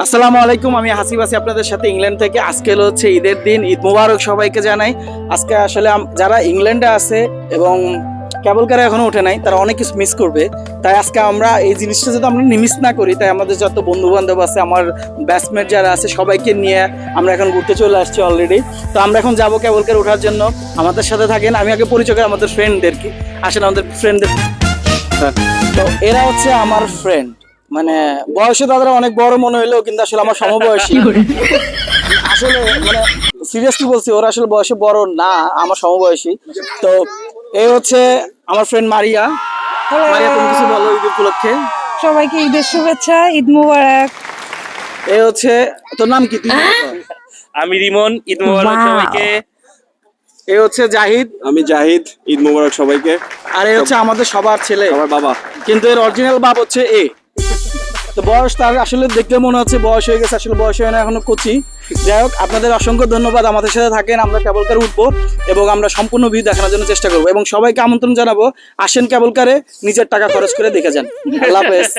আসসালামু আলাইকুম, আমি হাসিব আছি আপনাদের সাথে ইংল্যান্ড থেকে। আজকে হচ্ছে ঈদের দিন, ঈদ মুবারক সবাইকে জানাই। আজকে আসলে যারা ইংল্যান্ডে আছে এবং কেবল কারে এখনো উঠে নাই, তারা অনেক কিছু মিস করবে। তাই আজকে আমরা এই জিনিসটা যদি আমরা মিস না করি, তাই আমাদের যত বন্ধু বান্ধব আছে, আমার ব্যাচমেট যারা আছে, সবাইকে নিয়ে আমরা এখন ঘুরতে চলে আসছি অলরেডি। তো আমরা এখন যাবো কেবল কারে ওঠার জন্য। আমাদের সাথে থাকেন। আমি আগে পরিচয় করি আমাদের ফ্রেন্ডদেরকে। আসেন আমাদের ফ্রেন্ডদের। তো এরা হচ্ছে আমার ফ্রেন্ড, মানে বয়সে তাদের অনেক বড় মনে হইলেও কিন্তু আসলে আমার সমবয়সী। আসলে মানে সিরিয়াসলি বলছি, ওরা আসলে বয়সে বড় না, আমার সমবয়সী। তো এই হচ্ছে আমার ফ্রেন্ড মারিয়া। মারিয়া, তুমি কিছু বলো ঈদ উপলক্ষে। সবাইকে ঈদের শুভেচ্ছা, ঈদ মুবারক। এই হচ্ছে, তোর নাম কি? তুই আমি রিমন, ঈদ মোবারক সবাইকে। এই হচ্ছে জাহিদ। আমি জাহিদ, ঈদ মোবারক সবাইকে। আর এই হচ্ছে আমাদের সবার ছেলে, আমার বাবা। কিন্তু এর অরিজিনাল বাপ হচ্ছে এ। তো বয়স তার আসলে দেখলে মনে হচ্ছে বয়স হয়ে গেছে, আসলে বয়স হয় না, এখনো কচি। যাই হোক, আপনাদের অসংখ্য ধন্যবাদ, আমাদের সাথে থাকেন। আমরা কেবল কারে উঠবো এবং আমরা সম্পূর্ণ ভিউ দেখানোর জন্য চেষ্টা করবো এবং সবাইকে আমন্ত্রণ জানাবো, আসেন কেবল কারে, নিজের টাকা খরচ করে দেখে যান। আল্লাহ হাফেজ।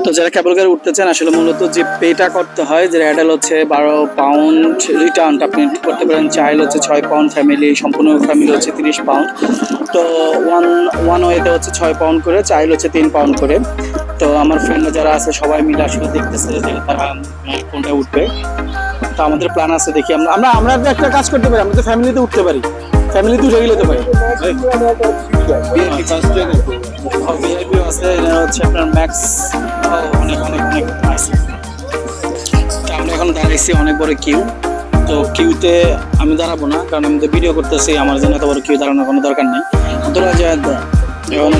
তো যারা কেবল কারে উঠতে চান, আসলে মূলত যে পেটা করতে হয়, যে অ্যাডাল হচ্ছে 12 পাউন্ড, রিটার্ন আপনি করতে পারেন। চাইল্ড হচ্ছে 6 পাউন্ড, ফ্যামিলি সম্পূর্ণ ফ্যামিলি হচ্ছে 30 পাউন্ড। তো ওয়ান ওয়েতে হচ্ছে 6 পাউন্ড করে, চাইল্ড হচ্ছে 3 পাউন্ড করে। তো আমার ফ্রেন্ড যারা আছে সবাই মিলে আসলে দেখতেছে যে তারা কোনটা উঠবে। তো আমাদের প্ল্যান আছে, দেখি আমরা আমরা আমরা একটা কাজ করতে পারি, আমরা তো ফ্যামিলিতে উঠতে পারি, ফ্যামিলিতে উঠে গেলে পারি। ভিআইপি আছে, এটা হচ্ছে আপনার ম্যাক্স, অনেক অনেক অনেক আছে। আমরা এখন দাঁড়াইছি অনেক বড় কিউ। তো কিউতে আমি দাঁড়াবো না, কারণ আমি তো ভিডিও করতেছি, আমার জন্য এত বড় কিউ দাঁড়ানোর কোনো দরকার নেই। তোরা যা এখন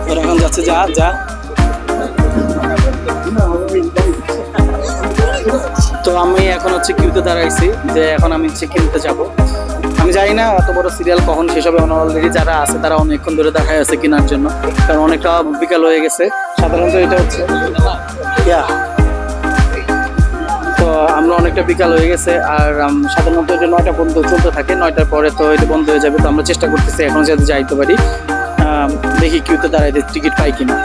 ওরা এখন যাচ্ছে, যা যা। তো আমি এখন হচ্ছে কিউতে দাঁড়াইছি, যে এখন আমি হচ্ছে কিউতে যাবো। আমি জানি না এত বড় সিরিয়াল কখন শেষ হবে। অলরেডি যারা আছে তারা অনেকক্ষণ ধরে দেখায় আছে কেনার জন্য, কারণ অনেকটা বিকাল হয়ে গেছে। সাধারণত এটা হচ্ছে তো আমরা অনেকটা বিকাল হয়ে গেছে, আর সাধারণত এটা 9টা পর্যন্ত চলতে থাকে। 9টার পরে তো এটা বন্ধ হয়ে যাবে। তো আমরা চেষ্টা করতেছি এখন যাতে যাইতে পারি। দেখি কিউতে দাঁড়াইতে টিকিট পাই কিনা।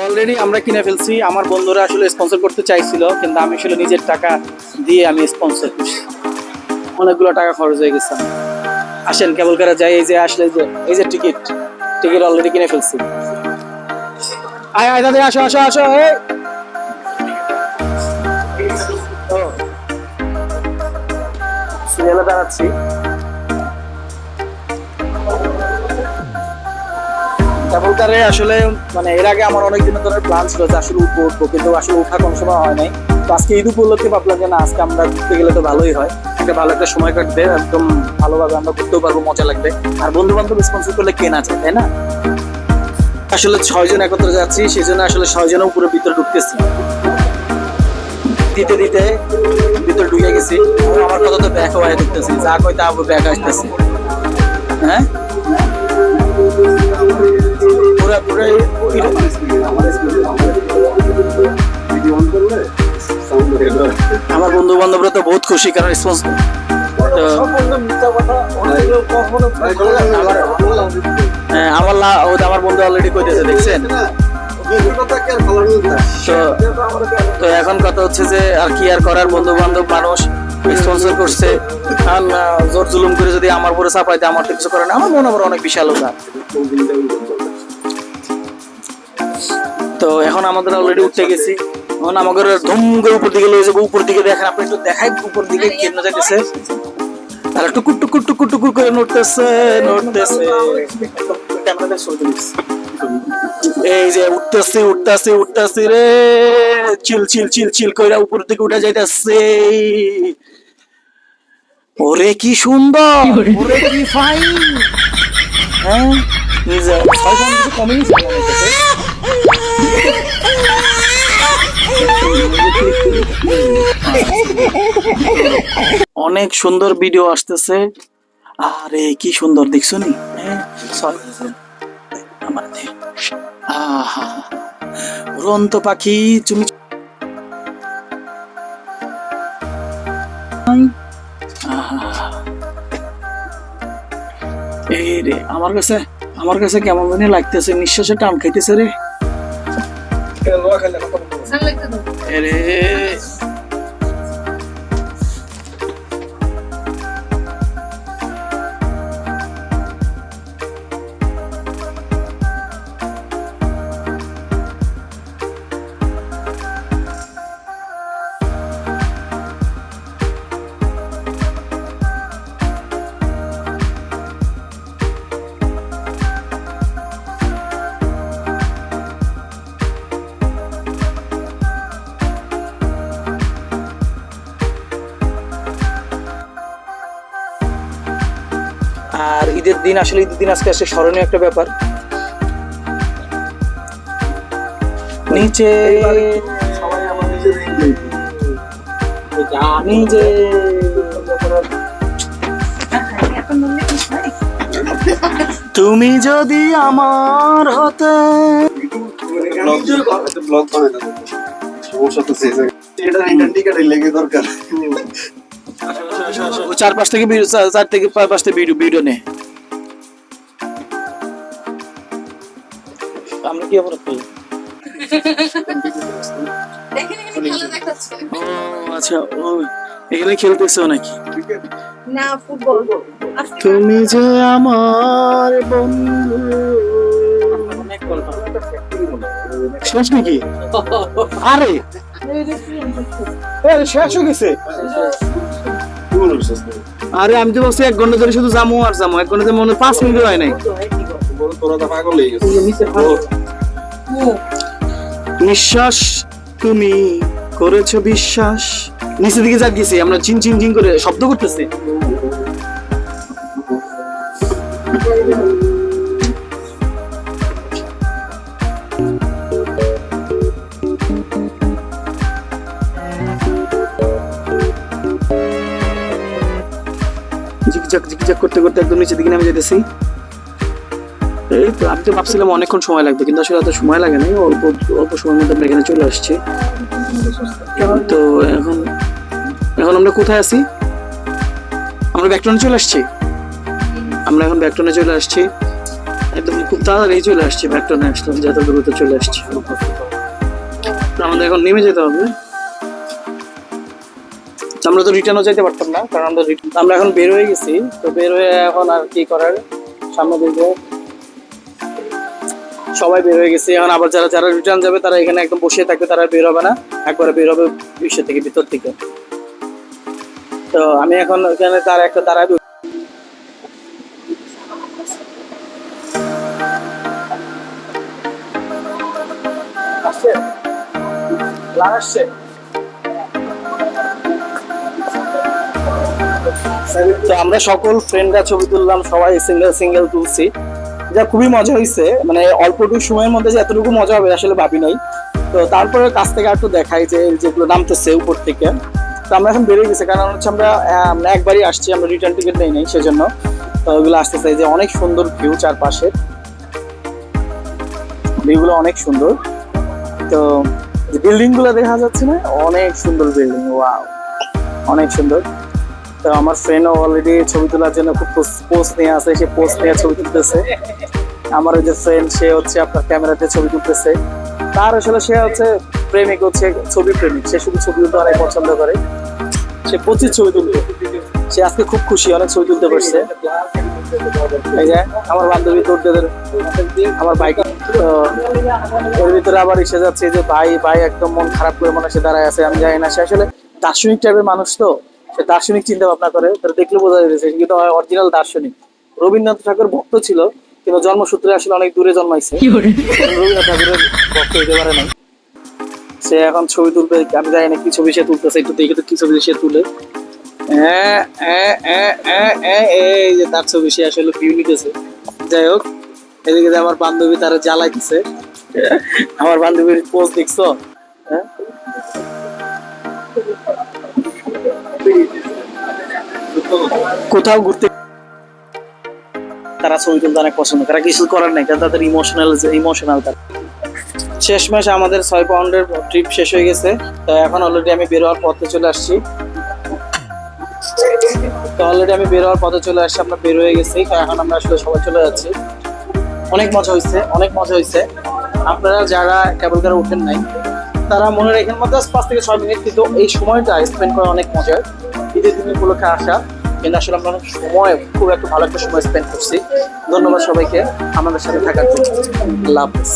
অলরেডি আমরা কিনে ফেলছি। আমার বন্ধুরা আসলে স্পন্সর করতে চাইছিল, কিন্তু আমি আসলে নিজের টাকা দিয়ে আমি স্পন্সর করছি। অনেকগুলো টাকা খরচ হয়ে গেছে। আসেন কেবল কারে যাই। এই যে আসলে এই যে টিকিট অলরেডি কিনে ফেলছি। আয় আয় দাদা, আসো আসো আসো। সিরিয়ালে দাঁড়াচ্ছি। কেবল কারে আসলে মানে এর আগে আমার অনেক দিনের ধরে প্ল্যান ছিল যে আসলে উঠবো, কিন্তু আসলে ওঠা কোনো সময় হয় নাই। তো আজকে ঈদ উপলক্ষে ভাবলাম যে না, আজকে আমরা ঘুরতে গেলে তো ভালোই হয়, একটা ভালো একটা সময় কাটবে, একদম ভালোভাবে আমরা ঘুরতেও পারবো, মজা লাগবে। আর বন্ধু বান্ধব স্পন্সর করলে কে না চায়, তাই না? আসলে 6 জন একত্রে যাচ্ছি, সেই জন্য আসলে 6 জনের উপরে ভিতরে ঢুকতেছি। দিতে দিতে ভিতরে ঢুকে গেছি। আমার কথা তো ব্যাক হয়ে দেখতেছি, যা কই তা ব্যাক আসতেছি। হ্যাঁ, আমার বন্ধু বান্ধবরা তো বহুত খুশি, কারণ স্পন্সর। হ্যাঁ, আমার বন্ধু অলরেডি কইতেছে, দেখছেন? তো এখন কথা হচ্ছে যে আর কি আর করার, বন্ধু বান্ধব মানুষ স্পন্সর করছে, জোর জুলুম করে যদি আমার উপরে চাপাই দেয়, আমার তো কিছু করে না। আমার মনে হয় অনেক বিশালতা। তো এখন আমাদের অলরেডি উঠতে গেছি। এখন আমাদের ধুম করে উপর দিকে লয়ে যাবো। উপর দিকে দেখেন, আপনি একটু দেখাই উপর দিকে কেন যাইতেছে, আর টুকুর টুকুর টুকুর টুকুর করে নড়তেছে। এই যে উঠতেছি রে, চিল চিল চিল চিল কইরা উপর দিকে উঠে যাইতেছে। ওরে কি সুন্দর, ওরে কি ফাইন। হ্যাঁ, অনেক সুন্দর ভিডিও আসতেছে। আরে কি সুন্দর, দেখছো নি? উড়ন্ত পাখি, তুমি রে আমার কাছে কেমন জানি লাগতেছে, নিঃশ্বাসে টান খাইতেছে রে। রে আর ঈদের দিন আসলে ঈদের দিন আজকে আসলে স্মরণীয় একটা ব্যাপার। নিচে নিজে তুমি যদি আমার হতে। চার পাঁচ থেকে ভিডিও নে। আমরা কি অপরাধ করি? আচ্ছা, ও এখানে খেলতেছো নাকি? না, ফুটবল। তুমি যে আমার বন্ধু। শেষ নাকি? আরে শেষ হয়ে গেছে। আরে আমি তো বলছি 1 ঘন্টা ধরে শুধু জামু আর জামু, 1 ঘন্টা মনে 5 মিনিট হয় নাই। নিঃশ্বাস তুমি করেছো বিশ্বাস। নিচের দিকে যা গেছি আমরা চিন চিন চিন করে শব্দ করতেছি। জিগজাগ করতে করতে একদম নিচের দিকে নামে যেতেছি। এই তো আমি তো ভাবছিলাম অনেকক্ষণ সময় লাগবে, কিন্তু আসলে এত সময় লাগে নাই, অল্প অল্প সময়ের মধ্যে আমরা এখানে চলে আসছি। তো এখন আমরা কোথায় আছি? আমরা ব্যাকটনে চলে আসছি। আমরা এখন ব্যাকটনে চলে আসছি, একদম খুব তাড়াতাড়ি চলে আসছি। ব্যাকটনে আসলাম, যত দ্রুত চলে আসছি। আমাদের এখন নেমে যেতে হবে। আমরা তো রিটার্নও যেতে পারতাম না, কারণ আমরা এখন বের হয়ে গেছি। তো বের হয়ে এখন আর কি করার, সামনে দিকে সবাই বের হয়ে গেছে। এখন আবার যারা রিটার্ন যাবে তারা এখানে একদম বসে থাকবে, তারা বের হবে না, একবারে বের হবে বিশ্ব থেকে, ভিতর থেকে। তো আমি এখন ওখানে তার একটা দাঁড়াবো। তো আমরা সকল ফ্রেন্ডরা ছবি তুললাম, সবাই সিঙ্গেল তুলছি, যা খুবই মজা হয়েছে। মানে অল্পটুকু সময়ের মধ্যে যে এতটুকু মজা হবে আসলে ভাবি নাই। তো তারপরে কাছ থেকে একটু দেখাই যে যেগুলো নামতেছে উপর থেকে। তো আমরা এখন বেরিয়ে গেছি, কারণ হচ্ছে আমরা একবারই আসছি, আমরা রিটার্ন টিকিট নেই নাই, সেজন্য। তো ওইগুলো আসতেছে, যে অনেক সুন্দর ভিউ চারপাশে, ভিউগুলো অনেক সুন্দর। তো বিল্ডিং গুলো দেখা যাচ্ছে না, অনেক সুন্দর বিল্ডিং, ওয়াও অনেক সুন্দর। তো আমার ফ্রেন্ডও অলরেডি ছবি তোলার জন্য খুব পোস্ট নিয়ে আসে, সে পোস্ট নিয়ে ছবি তুলতেছে। আমার ওই যে ফ্রেন্ড, সে হচ্ছে আপনার ক্যামেরাতে ছবি তুলতেছে। তার আসলে সে হচ্ছে প্রেমিক, হচ্ছে ছবি প্রেমিক, সে শুধু ছবি তুলতে অনেক পছন্দ করে। সে 25 ছবি তুলবে, সে আজকে খুব খুশি, অনেক ছবি তুলতে পারছে। এই যে আমার বান্ধবী তোরদের আমার বাইক, ওর ভিতরে আবার এসে যাচ্ছে যে ভাই একদম মন খারাপ করে মনে সে দাঁড়ায় আছে। আমি জানি না, সে আসলে দার্শনিক টাইপের মানুষ, তো সে দার্শনিক চিন্তা ভাবনা করে, তার দেখলে বোঝা যাচ্ছে কিন্তু অরিজিনাল দার্শনিক। রবীন্দ্রনাথ ঠাকুর ভক্ত ছিল, কিন্তু জন্মসূত্রে আসলে অনেক দূরে জন্মাইছে, রবীন্দ্রনাথ ঠাকুরের ভক্ত হইতে পারে না। সে এখন ছবি তুলবে, আমি জানি না কি ছবি সে তুলতেছে, একটু দেখে তো কি ছবি সে তুলে। এই যে তার ছবি সে আসলে ভিউ নিতেছে। যাই হোক, এদিকে যে আমার বান্ধবী তারা জ্বালাইতেছে। আমার বান্ধবীর পোস্ট দেখছো? হ্যাঁ, কোথাও ঘুরতে তারা ছবি তুলতে অনেক পছন্দ, তারা কিছু করার নাই, তাদের ইমোশনাল। তার শেষমেশ আমাদের 6 পাউন্ডের ট্রিপ শেষ হয়ে গেছে। তো এখন অলরেডি আমি বের হওয়ার পথে চলে আসছি। তো অলরেডি আমি বের হওয়ার পথে চলে আসছি, আমরা বের হয়ে গেছি, তো এখন আমরা আসলে সবাই চলে যাচ্ছি। অনেক মজা হয়েছে, অনেক মজা হয়েছে। আপনারা যারা কেবল কারে উঠেন নাই তারা মনে রাখেন মাত্র 5 থেকে 6 মিনিট, কিন্তু এই সময়টা স্পেন্ড করা অনেক মজার। ঈদের দিন উপলক্ষে আসা, কিন্তু আসলে আমরা অনেক সময়, খুব একটা ভালো একটা সময় স্পেন্ড করছি। ধন্যবাদ সবাইকে আমাদের সাথে থাকার জন্য। আল্লাহ হাফেজ।